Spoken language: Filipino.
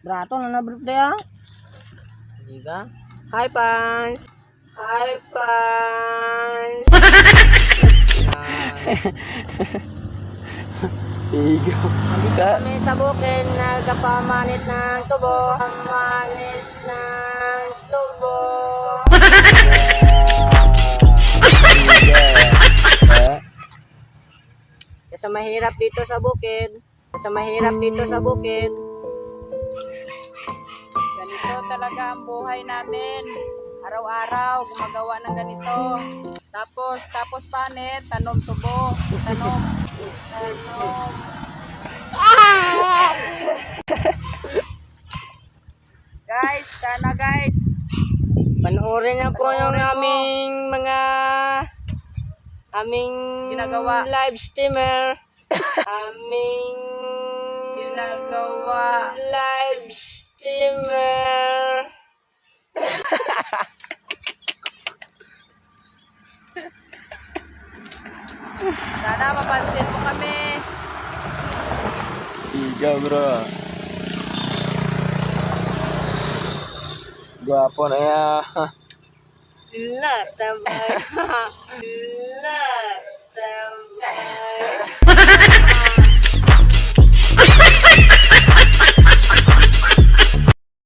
Brato na birthday ah. Liga. Hi fans. Hi fans. Liga. Nandito kami sa bukid, nagpamanit ng tubo. Pamanit ng tubo. Kasi mahirap dito sa bukid. Ganito talaga ang buhay namin. Araw-araw, gumagawa ng ganito. Tapos panit, tanom tubo. Tanom. Guys, sana guys. Panoorin niyo po yung aming Ginagawa. live streamer. Aming Ginagawa. live streamer. Sana mapansin mo kami. Liga bro. Gwapo na ya. Ila, tabay. Ila.